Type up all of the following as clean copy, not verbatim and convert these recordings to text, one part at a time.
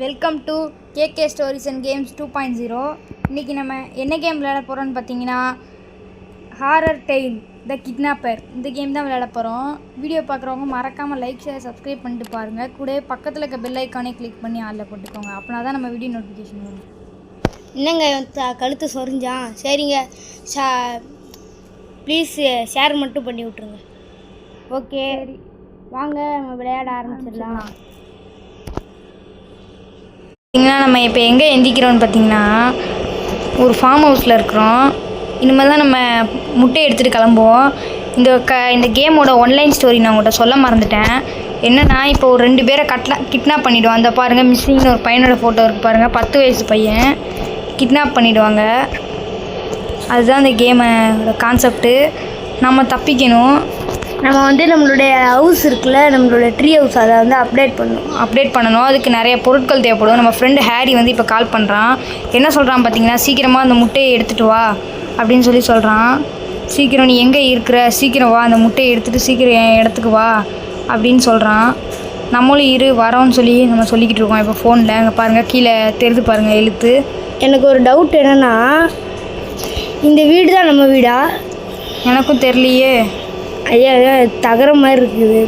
Welcome to KK stories and games 2.0. இன்றைக்கி நம்ம என்ன கேம் விளையாட போகிறோன்னு பார்த்தீங்கன்னா ஹாரர் டெய்ல் த கிட்னாப்பர். இந்த கேம் தான் விளையாட போகிறோம். வீடியோ பார்க்குறவங்க மறக்காமல் லைக் ஷேர் சப்ஸ்கிரைப் பண்ணிட்டு பாருங்கள். கூட பக்கத்தில் இருக்க பெல் ஐக்கானே கிளிக் பண்ணி ஆளில் போட்டுக்கோங்க. அப்படின்னா தான் நம்ம வீடியோ நோட்டிஃபிகேஷன் வரும். என்னங்க கழுத்து சொரிஞ்சான்? சரிங்க, ப்ளீஸ் ஷேர் மட்டும் பண்ணி விட்ருங்க. ஓகே, வாங்க நம்ம விளையாட ஆரம்பிச்சிடலாம். பார்த்தீங்கன்னா நம்ம இப்போ எங்கே எந்திக்கிறோன்னு பார்த்தீங்கன்னா ஒரு ஃபார்ம் ஹவுஸில் இருக்கிறோம். இனிமேல் தான் நம்ம முட்டை எடுத்துகிட்டு கிளம்புவோம். இந்த கேமோட ஒன்லைன் ஸ்டோரி நான் உங்கள்கிட்ட சொல்ல மறந்துட்டேன். என்னென்னா இப்போ ஒரு 2 பேரை கிட்னாப் பண்ணிவிடுவோம். அந்த பாருங்கள், மிஸ்ஸிங்னு ஒரு பையனோட ஃபோட்டோ இருக்குது பாருங்கள், 10 வயசு பையன். கிட்னாப் பண்ணிவிடுவாங்க. அதுதான் இந்த கேமோட கான்செப்ட்டு. நம்ம தப்பிக்கணும். நம்ம நம்மளுடைய ஹவுஸ் இருக்குல்ல, நம்மளோட ட்ரீ ஹவுஸ், அதை அப்டேட் பண்ணணும். அதுக்கு நிறைய பொருட்கள் தேவைப்படும். நம்ம ஃப்ரெண்டு ஹேரி இப்போ கால் பண்ணுறான். என்ன சொல்கிறான் பார்த்தீங்கன்னா, சீக்கிரமாக அந்த முட்டையை எடுத்துகிட்டு வா அப்படின்னு சொல்கிறான். சீக்கிரம் நீ எங்கே இருக்கிற, சீக்கிரம் வா, அந்த முட்டையை எடுத்துகிட்டு சீக்கிரம் என் இடத்துக்கு வா அப்படின்னு சொல்கிறான். நம்மளும் வரோன்னு நம்ம சொல்லிக்கிட்டு இருக்கோம் இப்போ ஃபோனில். அங்கே பாருங்கள், கீழே தெரிது பாருங்கள் எழுத்து. எனக்கு ஒரு டவுட் என்னென்னா, இந்த வீடு தான் நம்ம வீடா? எனக்கும் தெரியலையே. ஐயா, தகர மாதிரி இருக்குது.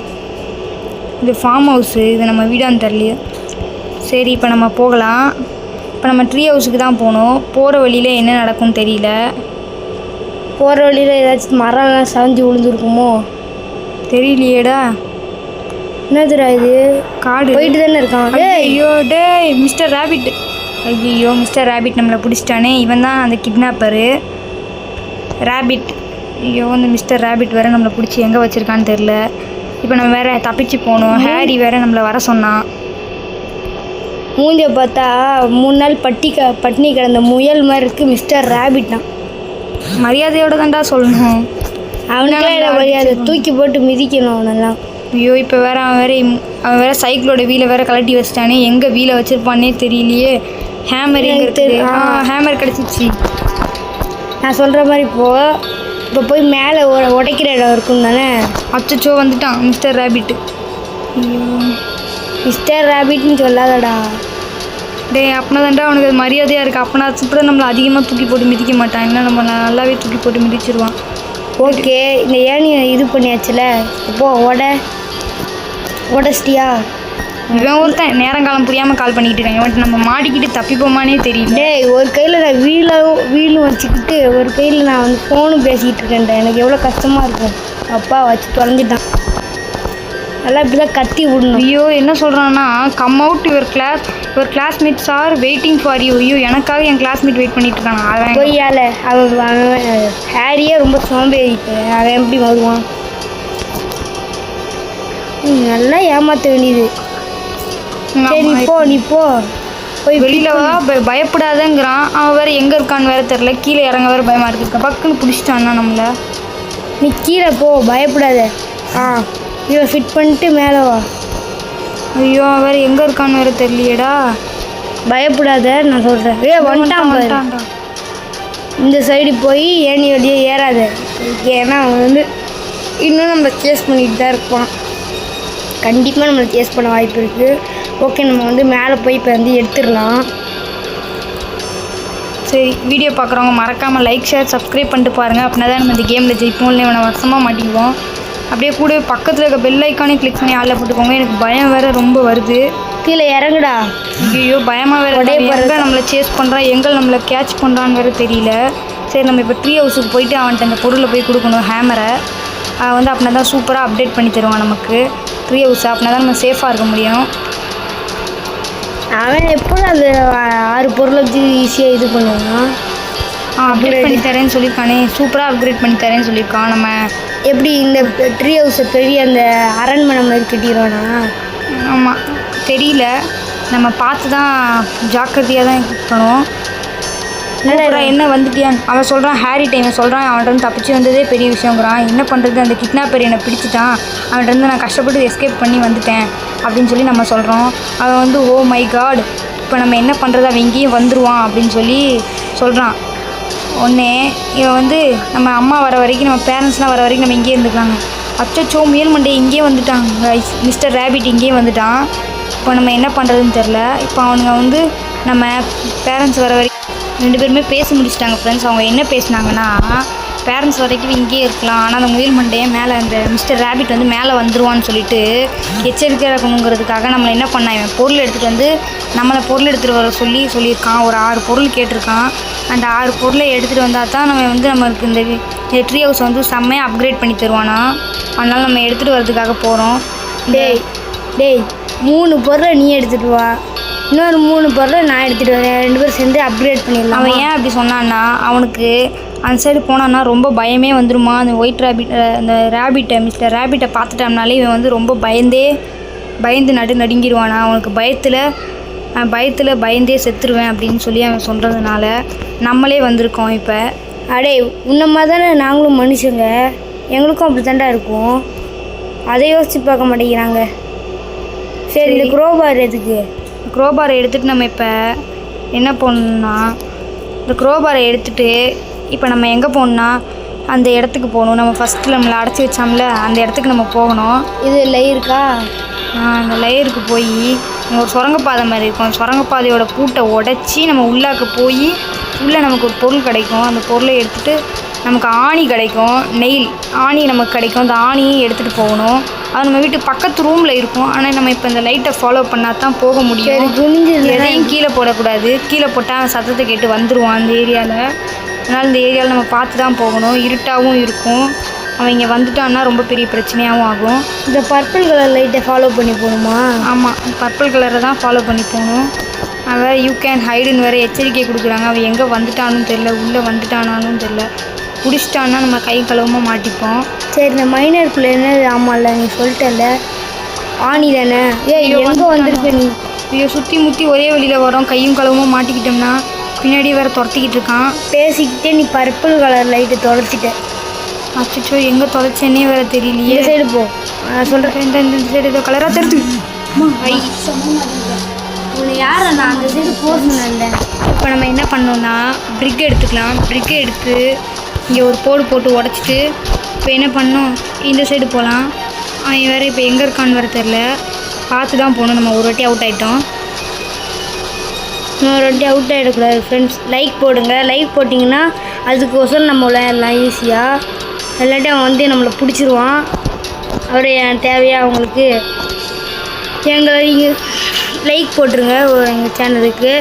இது ஃபார்ம் ஹவுஸு, இது நம்ம வீடான்னு தெரியலையே. சரி, இப்போ நம்ம போகலாம். இப்போ நம்ம ட்ரீ ஹவுஸுக்கு தான் போகணும். போகிற வழியில் என்ன நடக்கும்னு தெரியல. போகிற வழியில் ஏதாச்சும் மரம்லாம் சாஞ்சு விழுந்துருக்குமோ தெரியலையேடா. என்னதுடா இது? காடு போயிட்டு தானே இருக்கான். ஐயோ மிஸ்டர் ரேபிட். ஐயோ மிஸ்டர் ரேபிட் நம்மளை பிடிச்சிட்டானே. இவன் தான் அந்த கிட்னாப்பரு ரேபிட். ஐயோ, இந்த மிஸ்டர் ரேபிட் வேறு நம்மளை பிடிச்சி எங்கே வச்சுருக்கான்னு தெரில. இப்போ நம்ம வேறு தப்பிச்சு போகணும். ஹேரி வேறு நம்மளை வர சொன்னான். மூஞ்ச பார்த்தா 3 நாள் பட்டினி கிடந்த முயல் மாதிரி இருக்குது. மிஸ்டர் ரேபிட் தான். மரியாதையோடு தான்டா சொல்லணும். அவனுக்கெல்லாம் மரியாதை, தூக்கி போட்டு மிதிக்கணும் அவனெல்லாம். ஐயோ, இப்போ வேறு அவன் வேறு சைக்கிளோட வீலை வேறு கலட்டி வச்சிட்டானே. எங்கே வீலை வச்சுருப்பானே தெரியலையே. ஹேமர் எங்கே இருக்குது? ஹேமர் கிடச்சிச்சு. நான் சொல்கிற மாதிரி இப்போ போய் மேலே உடைக்கிற இடம் இருக்கும் தானே. அச்சோ, வந்துட்டான் மிஸ்டர் ரேபிட்டு. ஐயோ, மிஸ்டர் ரேபிட்னு சொல்லாதடா. அப்படின்னா தான்டா அவனுக்கு அது மரியாதையாக இருக்குது. அப்படின்னா தான் நம்மளை அதிகமாக தூக்கி போட்டு மிதிக்க மாட்டான். என்ன நம்ம நல்லாவே தூக்கி போட்டு மிதிச்சிருவான். ஓகே, இந்த ஏணியை இது பண்ணியாச்சுல, இப்போ உடச்சிட்டியா? இவன் ஒருத்தன் நேரங்காலம் புரியாமல் கால் பண்ணிக்கிட்டு இருக்கான். இவன்ட்டு நம்ம மாடிக்கிட்டு தப்பிப்போமானே தெரியல. ஒரு கையில் நான் வீலும் வச்சுக்கிட்டு, ஒரு கையில் நான் ஃபோனும் பேசிக்கிட்டு இருக்கேன்டா. எனக்கு எவ்வளோ கஷ்டமாக இருக்கும். அப்பா வச்சு தொலைஞ்சிட்டான். நல்லா இப்படி தான் கத்தி விடணும். ஐயோ, என்ன சொல்கிறான்னா, come out your classmates R waiting for you. ஐயோ, எனக்காக என் கிளாஸ்மேட் வெயிட் பண்ணிட்டு இருக்கான். அவன் பொய்யால் அவன் ஹேரியே ரொம்ப சோம்பேறிட்டு. அவன் எப்படி வருவான்? நல்லா ஏமாற்ற வேண்டியது. சரி, நீ போ போய் வெளியில் பயப்படாதங்கிறான். அவன் வேறு எங்கே இருக்கான்னு வேறு தெரில. கீழே இறங்க வேறு பயமாக இருக்குது. பக்குன்னு பிடிச்சிட்டான்னா நம்மளை. நீ கீழே போ, பயப்படாத. இதை ஃபிட் பண்ணிட்டு மேலே வா. ஐயோ, அவன் வேறு எங்கே இருக்கான்னு வேறு தெரியலையேடா. பயப்படாத, நான் சொல்கிறேன். வந்துட்டான்டா. இந்த சைடு போய் ஏணி வழியே ஏறாத. ஏன்னா அவன் இன்னும் நம்ம சேஸ் பண்ணிட்டு தான் இருப்பான். கண்டிப்பாக நம்மளை சேஸ் பண்ண வாய்ப்பு இருக்குது. ஓகே, நம்ம மேலே போய் இப்போ எடுத்துடலாம். சரி, வீடியோ பார்க்குறவங்க மறக்காமல் லைக் ஷேர் சப்ஸ்கிரைப் பண்ணிட்டு பாருங்கள். அப்படின்னா தான் நம்ம இந்த கேமில் ஜெயிப்போம். இல்லை இவனை வருஷமாக மாட்டிக்குவோம். அப்படியே கூட பக்கத்தில் இருக்க பெல் ஐக்கானே கிளிக் பண்ணி ஆளில் போட்டுக்கோங்க. எனக்கு பயம் வேறு ரொம்ப வருது. கீழே இறங்குடா. ஐயோ, பயமாக வேறு. எங்கே நம்மளை சேஸ் பண்ணுறான், எங்கே நம்மளை கேட்ச் பண்ணுறான்னு வேறு தெரியல. சரி, நம்ம இப்போ ட்ரீ ஹவுஸுக்கு போயிட்டு அவன்கிட்ட அந்த பொருளை போய் கொடுக்கணும், ஹேமரை. அப்படின்னா தான் சூப்பராக அப்டேட் பண்ணி தருவான் நமக்கு ட்ரீ ஹவுஸை. அப்படின்னா தான் நம்ம சேஃபாக இருக்க முடியும். அவன் எப்போ அந்த 6 பொருளை வச்சு ஈஸியாக இது பண்ணுவான். அப்கிரேட் பண்ணி தரேன்னு சொல்லியிருக்கானே. சூப்பராக அப்கிரேட் பண்ணி தரேன்னு சொல்லியிருக்கான். நம்ம எப்படி இந்த ட்ரீ ஹவுஸை பெரிய அந்த அரண்மனை மாதிரி கட்டிடுவானா? ஆமாம், தெரியல. நம்ம பார்த்து தான் ஜாக்கிரதையாக தான் இருக்கணும். என்ன வந்துட்டியான் அவன் சொல்கிறான். ஹேரி டைம் சொல்கிறான். அவன்கிட்ட தப்பிச்சு வந்ததே பெரிய விஷயங்கிறான். என்ன பண்ணுறது, அந்த கிட்னாப்பர் என்னை பிடிச்சிட்டான். அவன்கிட்ட நான் கஷ்டப்பட்டு எஸ்கேப் பண்ணி வந்துட்டேன் அப்படின்னு சொல்லி நம்ம சொல்கிறோம். அவன் ஓ மை காட், இப்போ நம்ம என்ன பண்ணுறது, அவன் இங்கேயும் வந்துடுவான் அப்படின்னு சொல்லி சொல்கிறான். ஒன்றே இவன் நம்ம அம்மா வர வரைக்கும், நம்ம பேரண்ட்ஸ்லாம் வர வரைக்கும் நம்ம இங்கேயே இருந்துக்கலாங்க. அச்சோ, முயல் மண்டே இங்கேயே வந்துட்டான். மிஸ்டர் ரேபிட் இங்கேயே வந்துட்டான். இப்போ நம்ம என்ன பண்ணுறதுன்னு தெரில. இப்போ அவனுங்க வந்து நம்ம பேரண்ட்ஸ் வர வரைக்கும் 2 பேருமே பேசி முடிச்சிட்டாங்க ஃப்ரெண்ட்ஸ். அவங்க என்ன பேசினாங்கன்னா, பேரண்ட்ஸ் வரைக்கும் இங்கேயே இருக்கலாம், ஆனால் அந்த முயல் மண்டையை மேலே அந்த மிஸ்டர் ரேபிட் வந்து மேலே வந்துருவான்னு சொல்லிட்டு எச்சரிக்கையாக இருக்கணுங்கிறதுக்காக நம்மளை என்ன பண்ணான், இவன் பொருள் எடுத்துகிட்டு வந்து நம்மளை பொருள் எடுத்துகிட்டு வர சொல்லியிருக்கான். ஒரு 6 பொருள் கேட்டிருக்கான். அந்த 6 பொருளை எடுத்துகிட்டு வந்தால் தான் நம்ம வந்து நம்மளுக்கு இந்த ட்ரீ ஹவுஸ் வந்து செம்மையாக அப்கிரேட் பண்ணி தருவானா. அதனால் நம்ம எடுத்துகிட்டு வரதுக்காக போகிறோம். டேய் 3 பொருளை நீ எடுத்துகிட்டு வா, இன்னொரு 3 பொருளை நான் எடுத்துகிட்டு வரேன், 2 பேரும் சேர்ந்து அப்கிரேட் பண்ணிடலாம். அவன் ஏன் அப்படி சொன்னான்னா, அவனுக்கு அந்த சைடு போனான்னா ரொம்ப பயமே வந்துடுமா. அந்த ஒயிட் ரேபிட் அந்த ரேபிட்டை மிஸ்டர் ரேபிட்டை பார்த்துட்டோம்னாலே இவன் வந்து ரொம்ப பயந்து நடுங்கிடுவானா. அவனுக்கு பயந்தே செத்துருவேன் அப்படின்னு சொல்லி அவன் சொல்கிறதுனால நம்மளே வந்திருக்கோம். இப்போ அடே உன்ன மாதிரி தானே நாங்களும் மனுஷங்க, எங்களுக்கும் அப்படி தாண்டா இருக்கும். அதை யோசிச்சு பார்க்க மாட்டேங்கிறாங்க. சரி இந்த க்ரோபார் எதுக்கு? க்ரோபாரை எடுத்துகிட்டு நம்ம இப்போ என்ன பண்ணணும்னா, இந்த க்ரோபாரை எடுத்துகிட்டு இப்போ நம்ம எங்கே போகணுன்னா அந்த இடத்துக்கு போகணும். நம்ம ஃபஸ்ட்டு நம்மளை அடைச்சி வச்சோம்ல அந்த இடத்துக்கு நம்ம போகணும். இது லேயருக்கா? அந்த லேயருக்கு போய் அங்கே ஒரு சுரங்கப்பாதை மாதிரி இருக்கும். அந்த சுரங்கப்பாதையோட பூட்டை உடச்சி நம்ம உள்ளாக்க போய் உள்ளே நமக்கு ஒரு பொருள் கிடைக்கும். அந்த பொருளை எடுத்துகிட்டு நமக்கு ஆணி கிடைக்கும், நெயில் ஆணி நமக்கு கிடைக்கும். அந்த ஆணியும் எடுத்துகிட்டு போகணும். அது நம்ம வீட்டு பக்கத்து ரூமில் இருக்கும். ஆனால் நம்ம இப்போ இந்த லைட்டை ஃபாலோ பண்ணால் தான் போக முடியும். எதையும் கீழே போடக்கூடாது. கீழே போட்டால் அவன் சத்தத்தை கேட்டு வந்துடுவான் அந்த ஏரியாவில். அதனால் இந்த ஏரியாவில் நம்ம பார்த்து தான் போகணும். இருட்டாகவும் இருக்கும். அவன் இங்கே வந்துட்டான்னா ரொம்ப பெரிய பிரச்சனையாகவும் ஆகும். இந்த பர்பிள் கலர் லைட்டை ஃபாலோ பண்ணி போகணுமா? ஆமாம், பர்பிள் கலரை தான் ஃபாலோ பண்ணி போகணும். அவன் யூ கேன் ஹைடுன்னு வேறு எச்சரிக்கை கொடுக்குறாங்க. அவன் எங்கே வந்துட்டானும் தெரில, உள்ளே வந்துட்டானானும் தெரில. பிடிச்சிட்டான்னா நம்ம கை கழுவமாக மாட்டிப்போம். சரி இந்த மைனருக்குள்ளே என்ன? ஆமாம்ல நீ சொல்லிட்டல ஆணி தானே. எங்கே வந்திருக்க நீ? ஐயோ சுற்றி முற்றி ஒரே வழியில் வரோம். கையும் கழுவமாக மாட்டிக்கிட்டோம்னா பின்னாடி வேறு துரத்திக்கிட்டு இருக்கான். பேசிக்கிட்டே நீ பர்பிள் கலர் லைட்டை தொலைச்சிட்ட. அச்சோ எங்கே தொலைச்சேன்னே வேறு தெரியலையே. இந்த சைடு போ, நான் சொல்கிறேன். இந்த சைடு ஏதோ கலராக தெரியுது. உன்னை யார் நான் அந்த சைடு போக சொன்னேன். இப்போ நம்ம என்ன பண்ணோம்னா பிரிக் எடுத்துக்கலாம். பிரிக்கை எடுத்து இங்கே ஒரு போட்டு உடச்சிட்டு இப்போ என்ன பண்ணோம், இந்த சைடு போகலாம். அவன் வேறு இப்போ எங்கே இருக்கான்னு வேறு தெரில. பார்த்து தான் போகணும். நம்ம ஒரு வாட்டி அவுட் ஆகிட்டோம். இன்னொரு வாட்டி அவுட் ஆகிடக்கூடாது ஃப்ரெண்ட்ஸ். லைக் போடுங்க. லைக் போட்டிங்கன்னா அதுக்கோசரம் நம்ம விளையாடலாம் ஈஸியாக. இல்லாட்டி அவன் வந்து நம்மளை பிடிச்சிருவான். அவருடைய தேவையா அவங்களுக்கு எங்களை லைக் போட்டுருங்க எங்கள் சேனலுக்கு.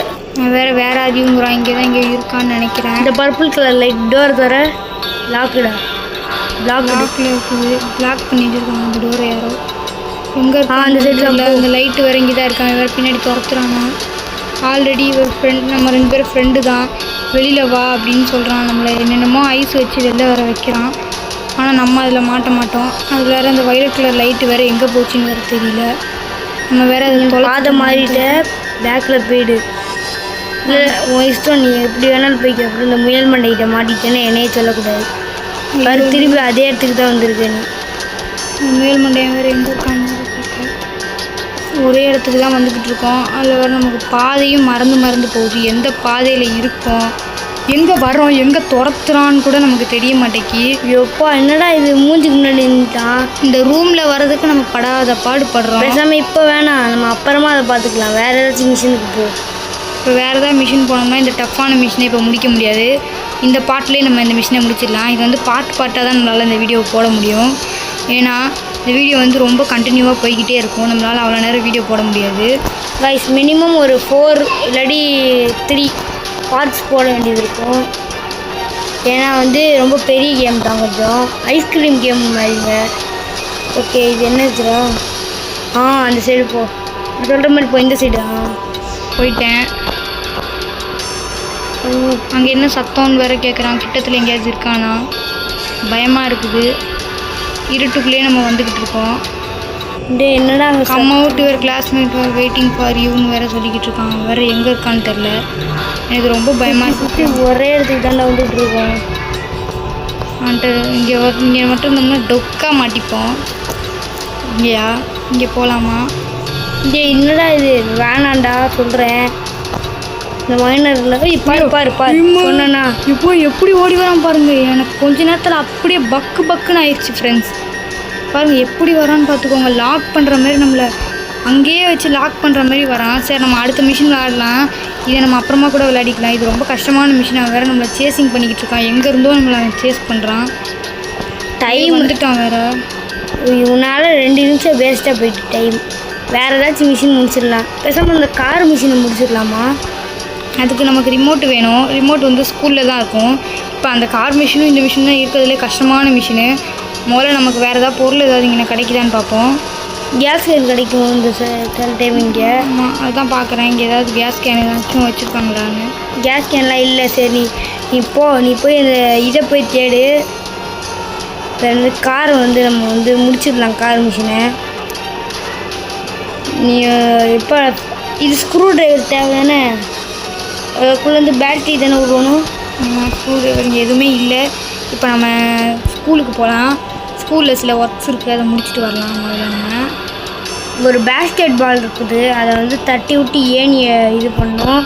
வேறு அதிகங்கிறான். இங்கே தான் இங்கே இருக்கான்னு நினைக்கிறேன். இந்த பர்பிள் கலர் லைட் டோர் தர லாக்குடா. லாக்கில் இருக்குது. பிளாக் பண்ணிட்டு இருக்காங்க அந்த டோரை யாரோ. எங்கே அந்த சைடில் அந்த லைட்டு வேறு இங்கே தான் இருக்காங்க. வேறு பின்னாடி துரத்துறாங்க. ஆல்ரெடி இவர் ஃப்ரெண்ட், நம்ம 2 பேரும் ஃப்ரெண்டு தான். வெளியில் வா அப்படின்னு சொல்கிறான். நம்மளை என்னென்னமோ ஐஸ் வச்சு வெளில வர வைக்கிறான். ஆனால் நம்ம அதில் மாட்ட மாட்டோம். அது வேறு அந்த வயலட் கலர் லைட்டு வேறு எங்கே போச்சுன்னு வேறு தெரியல. நம்ம வேறு அதில் பாதை மாறிட்ட பேக்கில் போயிடு. இல்லை உன் இஷ்டம், நீ எப்படி வேணாலும் போய்க்க. அப்புறம் இந்த முயல் மண்டைகிட்ட மாட்டிட்டேன்னு என்னையே சொல்லக்கூடாது. வேறு திருப்பி அதே இடத்துக்கு தான் வந்திருக்க நீ. முயல் மண்டையை வேறு எங்கே இருக்கான்னு ஒரே இடத்துக்கு தான் வந்துக்கிட்டு இருக்கோம். அதில் வேறு நமக்கு பாதையும் மறந்து போகுது. எந்த பாதையில் இருக்கோம், எங்கே வரோம், எங்கே துரத்துறான்னு கூட நமக்கு தெரிய மாட்டேங்கி. எப்பா என்னடா இது மூஞ்சுக்கு முன்னாடி நின்றுட்டான். இந்த ரூமில் வர்றதுக்கு நம்ம படாத பாடுபடுறோம். பேசாமல் இப்போ வேணாம், நம்ம அப்புறமா அதை பார்த்துக்கலாம். வேறு ஏதாச்சும் மிஷினுக்கு போ. இப்போ வேறு ஏதாவது மிஷின் போனோம்னா இந்த டஃப்பான மிஷினை இப்போ முடிக்க முடியாது. இந்த பாட்டிலே நம்ம இந்த மிஷினை முடிச்சிடலாம். இது வந்து பார்ட்டாக தான் நம்மளால் இந்த வீடியோவை போட முடியும். ஏன்னா இந்த வீடியோ வந்து ரொம்ப கண்டினியூவாக போய்கிட்டே இருக்கும். நம்மளால் அவ்வளோ நேரம் வீடியோ போட முடியாது. கைஸ் மினிமம் ஒரு 4 இல்லாட்டி 3 பார்ட்ஸ் போட வேண்டியது இருக்கும். ஏன்னா வந்து ரொம்ப பெரிய கேம் தான், கொஞ்சம் ஐஸ்கிரீம் கேம் மாதிரிங்க. ஓகே இது என்ன வச்சுரா? அந்த சைடு போ. சொல்கிற மாதிரி போ. இந்த சைடு போயிட்டேன். அங்கே என்ன சத்தம்னு வேறு கேட்குறான். கிட்டத்தில் எங்கேயாவது இருக்கானா? பயமாக இருக்குது. இருட்டுக்குள்ளேயே நம்ம வந்துக்கிட்டு இருக்கோம். என்னடா come out your classmate are waiting for யூன்னு வேறு சொல்லிக்கிட்டு இருக்கான். வேறு எங்கே இருக்கான்னு தெரில. எனக்கு ரொம்ப பயமாக சுற்றி ஒரே இடத்துக்கு தாண்டா வந்துட்டு இருக்கோம். இங்கே மட்டும் இருந்தோம்னா டொக்கா மாட்டிப்போம். இங்கே போகலாமா? என்னடா இது? வேணாண்டா சொல்கிறேன். இந்த மைனரில் பாரு சொன்னா இப்போ எப்படி ஓடி வரான் பாருங்க. எனக்கு கொஞ்ச நேரத்தில் அப்படியே பக்குன்னு ஆயிடுச்சு ஃப்ரெண்ட்ஸ். பாருங்கள் எப்படி வரான்னு பார்த்துக்கோங்க. லாக் பண்ணுற மாதிரி நம்மளை அங்கேயே வச்சு லாக் பண்ணுற மாதிரி வரான். சரி நம்ம அடுத்த மிஷின் விளாடலாம், இதை நம்ம அப்புறமா கூட விளையாடிக்கலாம். இது ரொம்ப கஷ்டமான மிஷின். அவன் வேறு நம்மளை சேசிங் பண்ணிக்கிட்டு இருக்கான். எங்கே இருந்தோ நம்மளை அவன் சேஸ் பண்ணுறான். டைம் வந்துட்டான் வேறு. இவனால் 2 நிமிஷம் வேஸ்ட்டாக போயிட்டு டைம். வேறு ஏதாச்சும் மிஷின் முடிச்சிடலாம். பேசாமல் அந்த கார் மிஷினை முடிச்சிடலாமா? அதுக்கு நமக்கு ரிமோட் வேணும். ரிமோட் வந்து ஸ்கூலில் தான் இருக்கும். இப்போ அந்த கார் மிஷினும் இந்த மிஷின் தான் இருக்கிறதுலே கஷ்டமான மிஷினு. முதல்ல நமக்கு வேறு ஏதாவது பொருள் ஏதாவது இங்கே கிடைக்குதான்னு பார்ப்போம். கேஸ் கேன் கிடைக்கும் இந்த சில டைம் இங்கே. ஆமாம், அதுதான் பார்க்குறேன். இங்கே ஏதாவது கேஸ் கேன் ஏதாச்சும் வச்சுருக்காங்களான்னு. கேஸ் கேன்லாம் இல்லை. சரி நீ போய் அந்த இதை போய் தேடு. இப்போ வந்து காரை வந்து நம்ம வந்து முடிச்சிடலாம் கார் மிஷினை. நீ இப்போ இது ஸ்க்ரூ ட்ரைவர் தேவை தானே? அதுக்குள்ளே வந்து பேட்டரி தானே விடணும். ஸ்க்ரூ ட்ரைவர் இங்கே எதுவுமே இல்லை. இப்போ நம்ம ஸ்கூலுக்கு போகலாம். ஸ்கூலில் சில ஒர்க்ஸ் இருக்குது, அதை முடிச்சுட்டு வரலாம். முதல்ல நம்ம ஒரு பேஸ்கெட் பால் இருக்குது, அதை வந்து தட்டி விட்டு ஏணியை இது பண்ணோம்.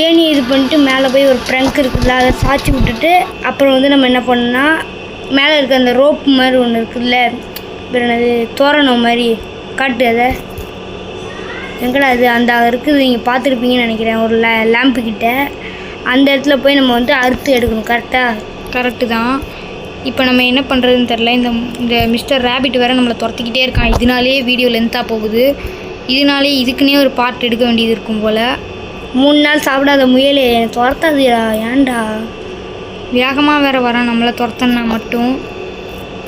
ஏணியை இது பண்ணிட்டு மேலே போய் ஒரு ட்ரங்க் இருக்குதுல்ல, அதை சாய்ச்சி விட்டுட்டு அப்புறம் வந்து நம்ம என்ன பண்ணோம்னா மேலே இருக்க அந்த ரோப் மாதிரி ஒன்று இருக்குதுல்ல, என்னது தோரணம் மாதிரி காட்டு. அதை எங்கடா அது அந்த இருக்குது, நீங்கள் பார்த்துருப்பீங்கன்னு நினைக்கிறேன். ஒரு லேம்பு கிட்ட அந்த இடத்துல போய் நம்ம வந்து அறுத்து எடுக்கணும். கரெக்டு தான். இப்போ நம்ம என்ன பண்ணுறதுன்னு தெரில. இந்த மிஸ்டர் ரேபிட் வேறு நம்மளை துரத்திக்கிட்டே இருக்கான். இதனாலே வீடியோ லென்த்தாக போகுது. இதனாலே இதுக்குன்னே ஒரு பார்ட் எடுக்க வேண்டியது இருக்கும் போல். 3 நாள் சாப்பிடாத முயலே துரத்தாதுடா, ஏன்டா? வேகமாக வேறு வரான் நம்மளை துரத்தனா மட்டும்.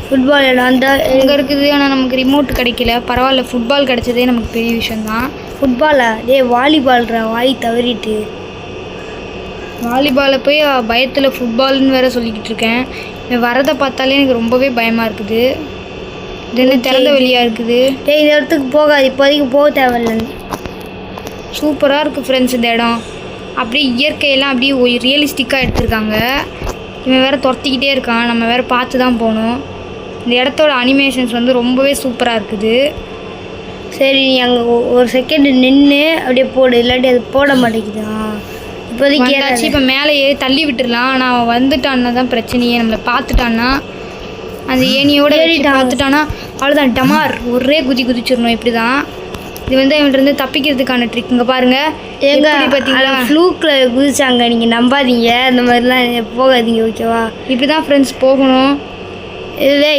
ஃபுட்பால் இடம் அந்த இங்கே இருக்குது, ஆனால் நமக்கு ரிமோட் கிடைக்கல. பரவாயில்ல, ஃபுட்பால் கிடைச்சதே நமக்கு பெரிய விஷயந்தான். ஃபுட்பாலா? வாலிபால்ரா, வாய் தவறிட்டு. வாலிபாலை போய் பயத்தில் ஃபுட்பால்னு வேறு சொல்லிக்கிட்டு இருக்கேன். வரதை பார்த்தாலே எனக்கு ரொம்பவே பயமாக இருக்குது. இது என்ன திறந்த வெளியாக இருக்குது. இந்த இடத்துக்கு போகாது, இப்போதைக்கு போக தேவையில்லை. சூப்பராக இருக்குது ஃப்ரெண்ட்ஸ் இந்த இடம். அப்படியே இயற்கையெல்லாம் அப்படியே ரியலிஸ்டிக்காக எடுத்திருக்காங்க. இவன் வேறு துரத்திக்கிட்டே இருக்கான். நம்ம வேறு பார்த்து தான் போகணும். இந்த இடத்தோட அனிமேஷன்ஸ் வந்து ரொம்பவே சூப்பராக இருக்குது. சரி நீ அங்கே ஒரு செகண்ட் நின்று அப்படியே போடு, இல்லாட்டி அது போட மாட்டேங்குதான். இப்போதைக்கு ஏதாச்சும் இப்போ மேலே ஏறி தள்ளி விட்டுடலாம். ஆனால் அவன் வந்துட்டான்னா தான் பிரச்சனையே. நம்மளை பார்த்துட்டான்னா அந்த ஏணியோட பார்த்துட்டானா அவ்வளோதான், டமார் ஒரே குதிச்சிடணும். இப்படி தான் இது வந்து அவன்கிட்ட தப்பிக்கிறதுக்கான ட்ரிக். இங்கே பாருங்கள், எப்படி பார்த்தீங்களா ஃப்ளூக்கில் குதிச்சாங்க. நீங்கள் நம்பாதீங்க, அந்த மாதிரிலாம் போகாதீங்க, ஓகேவா? இப்படி தான் ஃப்ரெண்ட்ஸ் போகணும். இல்லை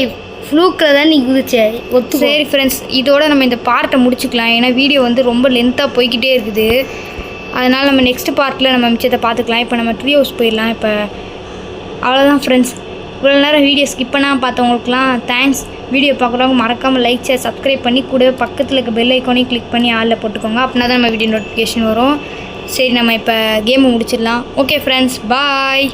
ஃப்ளூக்கில் தான் நீ குதிச்ச ஒத்து. சரி ஃப்ரெண்ட்ஸ், இதோட நம்ம இந்த பார்ட்டை முடிச்சுக்கலாம். ஏன்னா வீடியோ வந்து ரொம்ப லென்த்தாக போய்கிட்டே இருக்குது. அதனால் நம்ம நெக்ஸ்ட் பார்ட்டில் நம்ம மிச்சத்தை பார்த்துக்கலாம். இப்போ நம்ம ட்ரீ ஹவுஸ் போயிடலாம். இப்போ அவ்வளோதான் ஃப்ரெண்ட்ஸ். இவ்வளோ நேரம் வீடியோ ஸ்கிப் பண்ணாமல் பார்த்தவங்களுக்குலாம் தேங்க்ஸ். வீடியோ பார்க்குறவங்க மறக்காமல் லைக் ஷேர் சப்ஸ்கிரைப் பண்ணி கூடவே பக்கத்தில் இருக்க பெல் ஐக்கானையும் கிளிக் பண்ணி ஆளில் போட்டுக்கோங்க. அப்படின்னா தான் நம்ம வீடியோ நோட்டிஃபிகேஷன் வரும். சரி நம்ம இப்போ கேமை முடிச்சிடலாம். ஓகே ஃப்ரெண்ட்ஸ், பாய்.